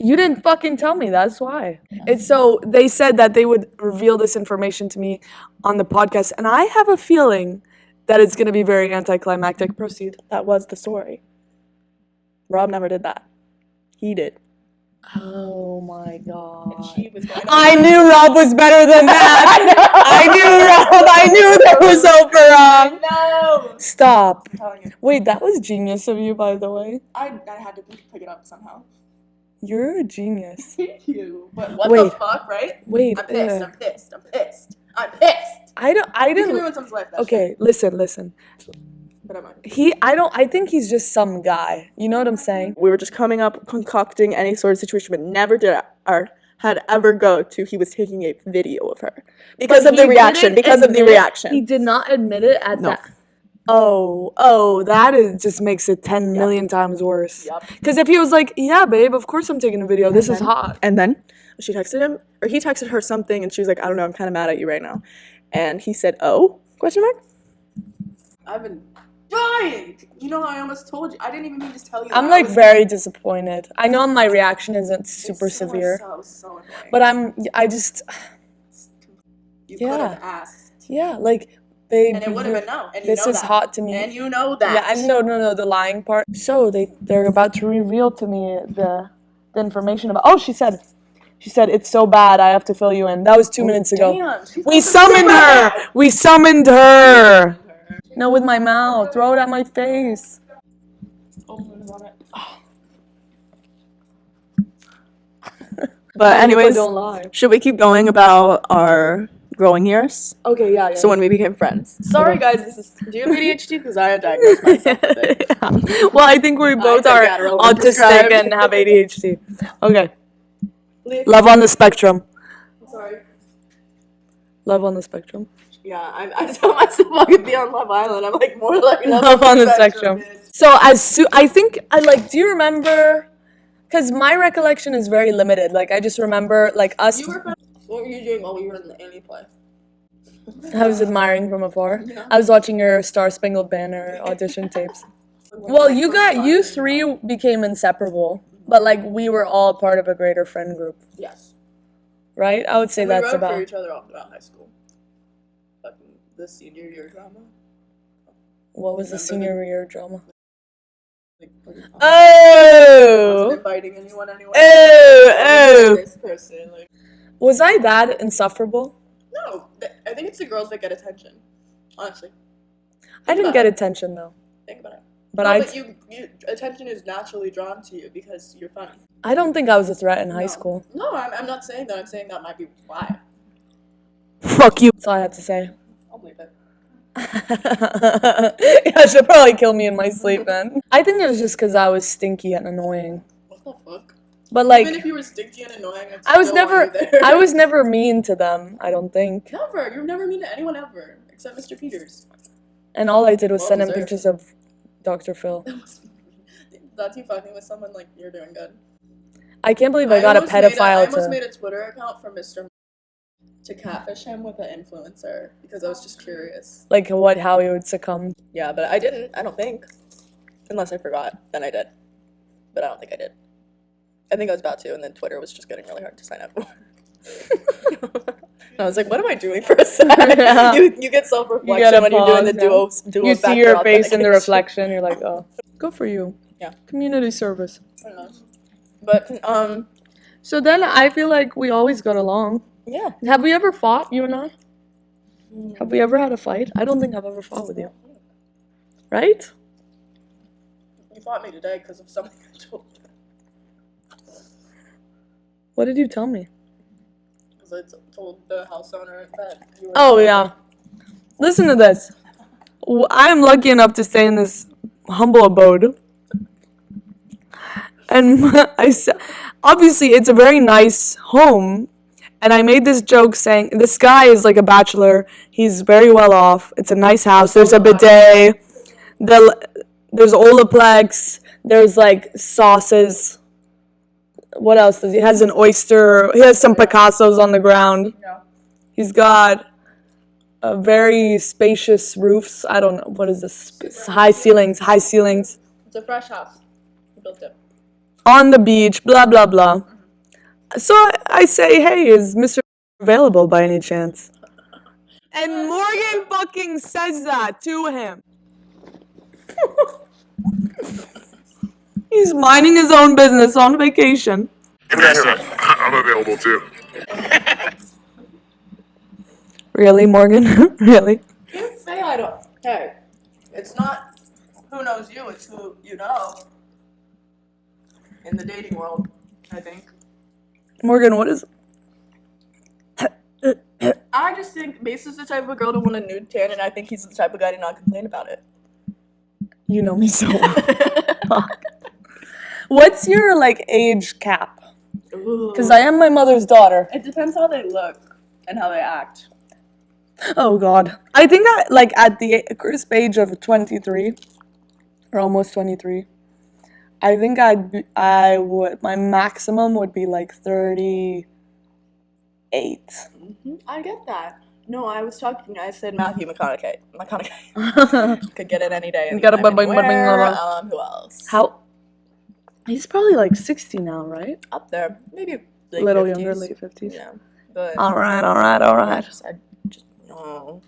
You didn't fucking tell me, that's why. It's so, they said that they would reveal this information to me on the podcast, and I have a feeling that it's going to be very anticlimactic. Proceed. That was the story. Rob never did that. He did. Oh my god. She was going I knew Rob was better than that. I knew that was over Rob. No. Stop. I'm telling you. Wait, that was genius of you, by the way. I had to pick it up somehow. You're a genius. Thank you. But what Wait. the fuck, right? Wait. I'm pissed. I'm pissed. I You can didn't. ruin someone's life, that Okay, listen. But I'm not. I think he's just some guy. You know what I'm saying? We were just coming up, concocting any sort of situation, but never did or had ever go to he was taking a video of her. Because of the reaction. He did not admit it at that. Oh, that just makes it 10 million times worse. Yup. Because if he was like, yeah, babe, of course I'm taking a video. This is hot. And then she texted him, or he texted her something, and she was like, I don't know, I'm kind of mad at you right now. And he said, oh? Question mark? I've been dying. You know, I almost told you. I didn't even mean to tell you. I'm like very disappointed. I know my reaction isn't super severe, So annoying. but I just, You Yeah. could have asked. yeah, like, babe, And it would have been no. And you this know is that. hot to me. And you know that. Yeah, and no, the lying part. So they're about to reveal to me the information about. Oh, she said it's so bad. I have to fill you in. That was 2 minutes ago. Damn, she's We not summoned her. bad. We summoned her. No, with my mouth. Throw it at my face. But anyways, don't lie. should we keep going about our growing years? Okay, yeah. So when we became friends. Sorry guys, do you have ADHD? Because I diagnosed myself with it. Well, I think we both take are Adderall when autistic prescribed. and have ADHD. Okay. Love on the spectrum. Sorry. Love on the spectrum. Yeah, I tell myself I could be on Love Island. I'm like more like Love on the spectrum. bitch. So I think do you remember? Because my recollection is very limited. Like I just remember like us. What were you doing while we were in the Annie play? I was admiring from afar. Yeah. I was watching your Star Spangled Banner audition tapes. Well, you three became inseparable, but like we were all part of a greater friend group, Yes. right? I would say And that's we wrote about. for each other all throughout high school. Fucking the senior year drama. What was the senior year drama? Like, I Oh, wasn't inviting anyone anyway. oh. This person, like. Was I that insufferable? No, I think it's the girls that get attention. Honestly, I didn't get attention though, think about it. but No, I but you attention is naturally drawn to you because you're funny. I don't think I was a threat in high No. school. No, I'm not saying that. I'm saying that might be why. Fuck you. That's all I have to say. I'll believe it. Yeah, she'll probably kill me in my sleep then. I think it was just because I was stinky and annoying. What the fuck? But like, Even if you were stinky and annoying, I was still want you there. I was never mean to them. I don't think. never. You're never mean to anyone ever, except Mr. Peters. And all I did was Well send him deserved. pictures of Dr. Phil. That's you fucking with someone like you're doing good. I can't believe I got a almost made pedophile I almost to. made a Twitter account for Mr. to catfish him with an influencer because I was just curious. Like how he would succumb. Yeah, but I didn't. I don't think, unless I forgot. Then I did, but I don't think I did. I think I was about to, and then Twitter was just getting really hard to sign up for. And I was like, what am I doing for a sec? Yeah. You get self-reflection gotta when you're doing the pause, duo You see factor your face in the authentication. reflection. You're like, oh, good for you. Yeah. Community service. I don't know. But, So then I feel like we always got along. yeah. Have we ever fought, you and I? Have we ever had a fight? I don't think I've ever fought with you. Right? You fought me today because of something I told you. What did you tell me? Because I told the house owner that you were... Oh, yeah. Listen to this. I'm lucky enough to stay in this humble abode. And I said, obviously, it's a very nice home. And I made this joke saying, this guy is like a bachelor. He's very well off. It's a nice house. There's a bidet. There's Olaplex. There's like sauces. What else does he has? An oyster. He has some Picassos on the ground. Yeah. He's got very spacious roofs. I don't know. What is this? High ceilings. High ceilings. It's a fresh house. You built it. On the beach. Blah, blah, blah. So I say, hey, is Mr. available by any chance? And Morgan fucking says that to him. He's minding his own business on vacation. I'm available too. Really, Morgan? Really? You say I don't. Hey, it's not who knows you, it's who you know. In the dating world, I think. Morgan, what is... I just think Mayssa's the type of girl to want a nude tan, and I think he's the type of guy to not complain about it. You know me so well. What's your, like, age cap? Because I am my mother's daughter. It depends how they look and how they act. Oh, God. I think like, at the crisp age of 23, or almost 23, I think I would, my maximum would be, like, 38. I get that. No, I was talking. I said Matthew McConaughey. Could get it any day. You gotta anytime, bing, bing, bing, anywhere. bing, Who else? How? He's probably, like, 60 now, right? Up there, maybe late Little 50s. younger, late 50s. Yeah, but All right. I just no.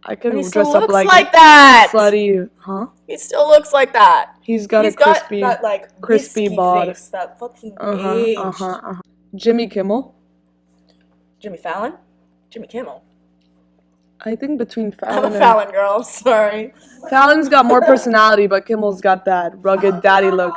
I could He dress still up looks like, like that. slutty, huh? He still looks like that. He's got He's a crispy, got that like crispy whiskey bod. face, that fucking age. Jimmy Kimmel. Jimmy Fallon? Jimmy Kimmel. I think between I'm Fallon a Fallon girl, sorry. Fallon's got more personality, but Kimmel's got that rugged daddy look.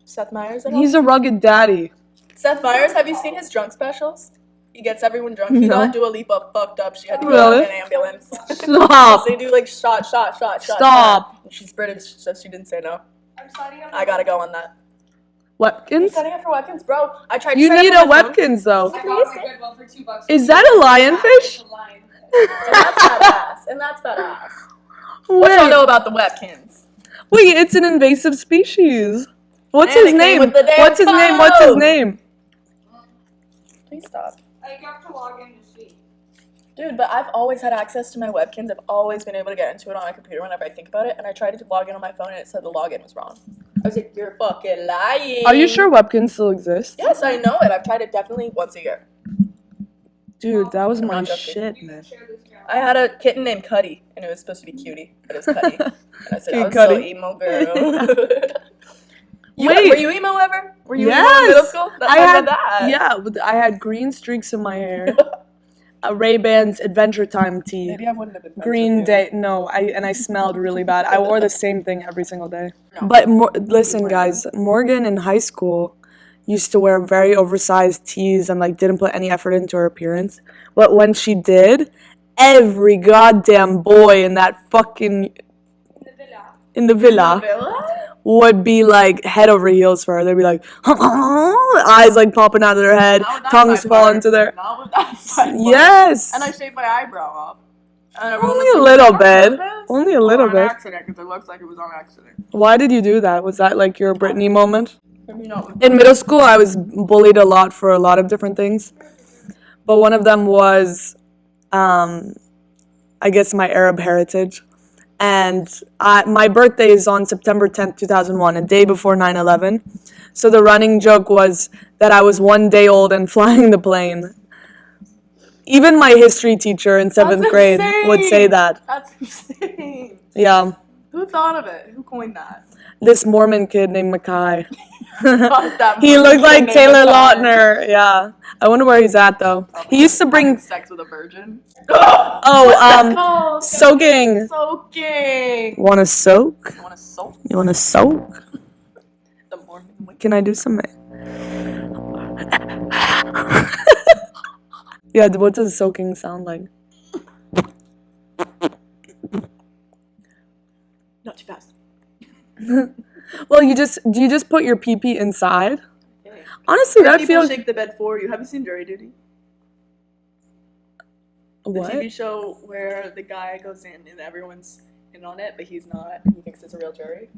Seth Meyers at He's all? a rugged daddy. Seth Meyers, have you seen his drunk specials? He gets everyone drunk. He No. got Dua Lipa fucked up. She had to go Really? in an ambulance. Stop. They do like shot. Stop. And she's British, so she didn't say no. I'm signing up. I gotta go on that. I'm Webkins? setting up for Webkins, bro. I tried to You set need up a on my phone. Webkins though. I got my Goodwill for $2. Is that a lionfish? And that's badass. What y'all know about the Webkins? Wait, it's an invasive species. What's And his it came name? with the damn What's his name? What's his code. name? Please stop. I have to log in to see. Dude, but I've always had access to my Webkins. I've always been able to get into it on my computer whenever I think about it. And I tried to log in on my phone and it said the login was wrong. I was like, you're fucking lying. Are you sure Webkins still exists? Yes, I know it. I've tried it definitely once a year. Dude, that was I'm my not joking. shit, man. Share this now. I had a kitten named Cuddy, and it was supposed to be Cutie, but it was Cuddy. And I said, Hey, I'm so Cuddy. emo, girl. Wait. Were you emo ever? Were you emo in Yes. middle school? That's I why I had said that. Yeah, but I had green streaks in my hair. A Ray-Ban's Adventure Time tee. Maybe I wouldn't have been friends Green with you. Day. No, I smelled really bad. I wore the same thing every single day. No. But listen, guys, Morgan in high school used to wear very oversized tees and like didn't put any effort into her appearance. But when she did, every goddamn boy in that fucking In the villa. in the villa Villa? would be like head over heels for her. They'd be like, eyes like popping out of their head, Not with that tongues side fall part. into their. Not with that side part. Yes. And I shaved my eyebrow off. And everyone Only was a like, little "Was that on bit. purpose?" Only a little Or on bit. accident, because it looks like it was on accident. Why did you do that? Was that like your Britney moment? You know, In middle school, I was bullied a lot for a lot of different things. But one of them was, I guess, my Arab heritage. and my birthday is on September 10th, 2001, a day before 9/11. So the running joke was that I was 1 day old and flying the plane. Even my history teacher in 7th grade would say that. That's insane. Yeah, Who thought of it? Who coined that? this Mormon kid named Mackay. That He Mormon looked kid like named Taylor Mackay. Lautner. Yeah, I wonder where he's at though. He used to Having bring sex with a virgin. oh soaking. Soaking. Want to soak? You want to soak? You want to soak? The Mormon witch. Can I do some? Yeah, what does soaking sound like? Not too fast. Well, do you just put your pee inside? Okay. Honestly, that People feels shake the bed for you. Have you seen Jury Duty? The what? TV show where the guy goes in and everyone's in on it, but he's not. He thinks it's a real jury.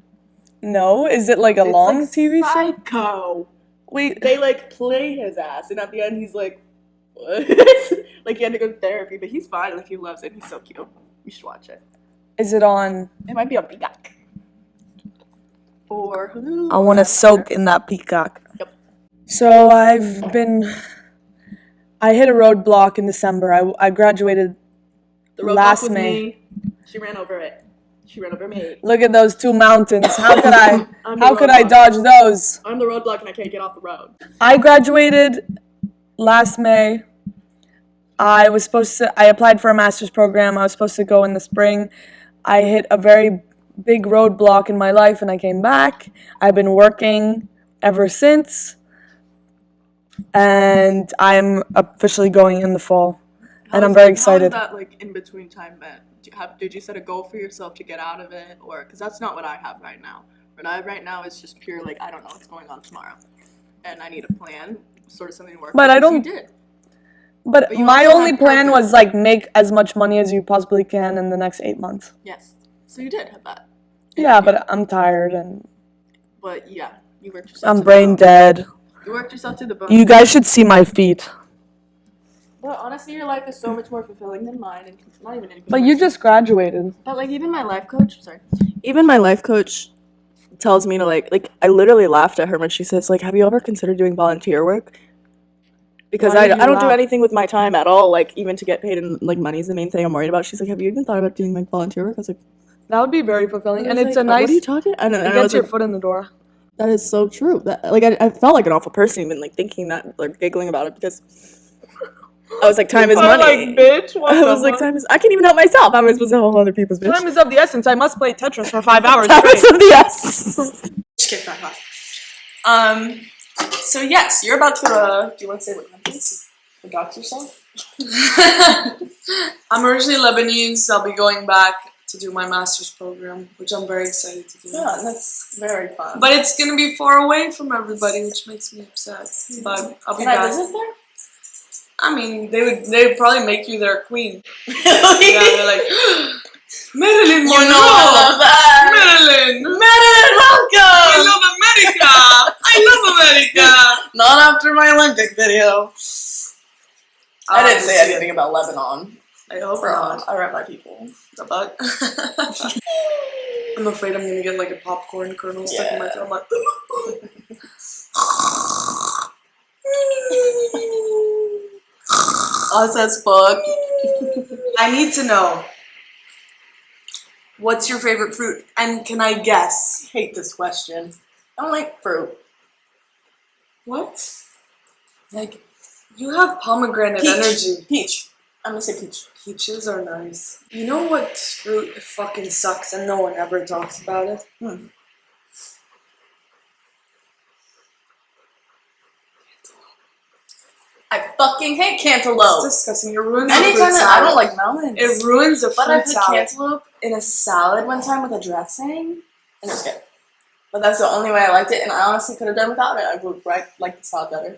No, is it like a It's long like TV show? Psycho. Wait, They like play his ass, and at the end he's like, what? Like he had to go to therapy, but he's fine. Like he loves it. He's so cute. You should watch it. is it on? It might be on Peacock. Or Hulu. I want to soak in that peacock. Yep. So I hit a roadblock in December. I graduated The roadblock last was May. me. She ran over it. She ran over me. Look at those two mountains. How could I? I'm the How could I roadblock. dodge those? I'm the roadblock and I can't get off the road. I graduated last May. I applied for a master's program. I was supposed to go in the spring. I hit a very big roadblock in my life and I came back. I've been working ever since. And I'm officially going in the fall. And I'm very excited. How is that like in between time meant? Did you set a goal for yourself to get out of it? Or, because that's not what I have right now. What I have right now is just pure like, I don't know what's going on tomorrow. And I need a plan, sort of something to work But with, I don't- you did. But But you my also only have plan purpose. was like make as much money as you possibly can in the next 8 months. Yes. So you did have that. Yeah, but I'm tired and But yeah, you worked yourself I'm to the brain bone. dead. You worked yourself to the bone. You guys should see my feet. But honestly, your life is so much more fulfilling than mine, and not even anything. But you just graduated. But like even my life coach, even my life coach tells me to like I literally laughed at her when she says like, have you ever considered doing volunteer work? Because Why I did you don't do laugh? anything with my time at all, like even to get paid, and like money's the main thing I'm worried about. She's like, have you even thought about doing like volunteer work? I was like, That would be very fulfilling, and I was it's a like, nice. What are you talking? And It I gets was your like, foot in the door. that is so true. That like I felt like an awful person even like thinking that, like giggling about it, because I was like, time is money. Like, bitch. What I was like, time is. I can't even help myself. How am I supposed to help other people's bitch? Time is of the essence. I must play Tetris for 5 hours Time is straight. of the essence. Just kick back off. So yes, you're about to. Do you want to say what country? Dox yourself. I'm originally Lebanese. I'll be going back to do my master's program, which I'm very excited to do. Yeah, that's very fun. But it's gonna be far away from everybody, which makes me upset. But I'll be Can I back. visit there? I mean, they would probably make you their queen. Yeah, they're like, Marilyn Monroe. You know I love that. Marilyn. Marilyn, welcome. I love America. I love America. Not after my Olympic video. I didn't say anything about Lebanon. I hope Bro, not. I read my people. The fuck? I'm afraid I'm gonna get like a popcorn kernel stuck in my throat. I'm like, Us as fuck. I need to know. What's your favorite fruit? And can I guess? Hate this question. I don't like fruit. What? Like, you have pomegranate energy. Peach. I'm gonna say peach. Peaches are nice. You know what fruit fucking sucks and no one ever talks about it? I fucking hate It's cantaloupe. disgusting. It ruins the Anytime fruit that salad. I don't like melons. It ruins the But I fruit put salad. cantaloupe in a salad one time with a dressing, and it was good. But that's the only way I liked it, and I honestly could have done without it. I would like the salad better.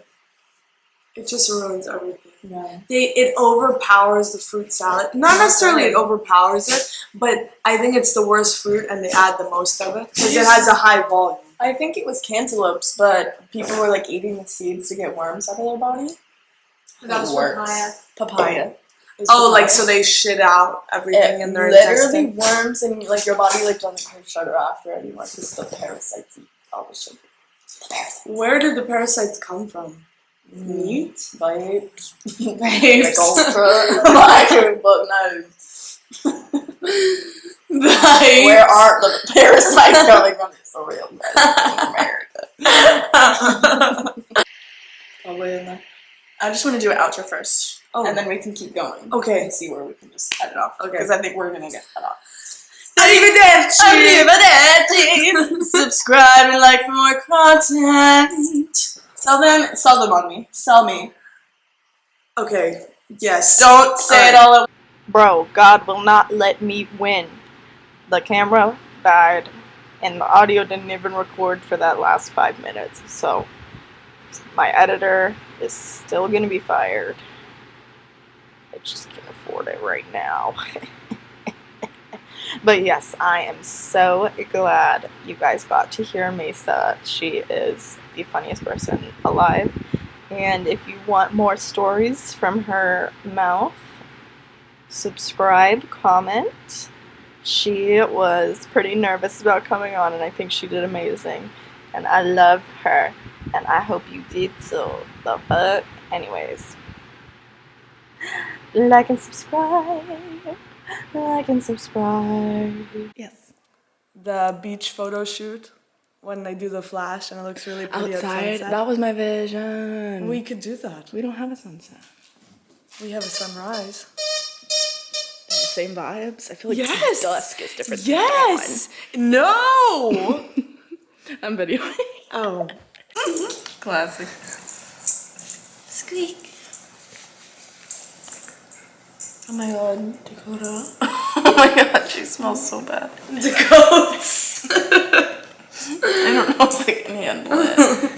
It just ruins everything. Yeah. It overpowers the fruit salad. Not necessarily it overpowers it, but I think it's the worst fruit and they add the most of it because it has a high volume. I think it was cantaloupes, but people were like eating the seeds to get worms out of their body. That's It works. papaya. Papaya. Oh, like so they shit out everything in their literally intestine. worms and like your body like doesn't quite shut it off anymore because the parasites eat all the sugar. Where did the parasites come from? Meat? Bites. Babes. Ultra. Vacuum bug nose. Babes. Where are the parasites coming from? It's a real America. Probably in there. I just want to do an outro first. Oh. And then we can keep going. Okay. And see where we can just cut it off. Okay. Because I think we're going to get cut off. Arrivederci. Arrivederci. Subscribe and like for more content. Sell them on me. Sell me. Okay. Yes. Don't say it all at Bro, God will not let me win. The camera died, and the audio didn't even record for that last 5 minutes, so my editor is still gonna be fired. I just can't afford it right now. But yes, I am so glad you guys got to hear Mayssa. She is the funniest person alive. And if you want more stories from her mouth, subscribe, comment. She was pretty nervous about coming on, and I think she did amazing. And I love her, and I hope you did too. The fuck? Anyways. Like and subscribe. Like and subscribe. Yes. The beach photo shoot when they do the flash and it looks really pretty Outside. at sunset. That was my vision. We could do that. We don't have a sunset. We have a sunrise. Same vibes. I feel like Yes. dusk is different. Yes. No. Than I'm videoing. Oh. Classic. Squeak. Oh my god, Dakota. Oh my god, she smells so bad. The goats. I don't know if I can handle it.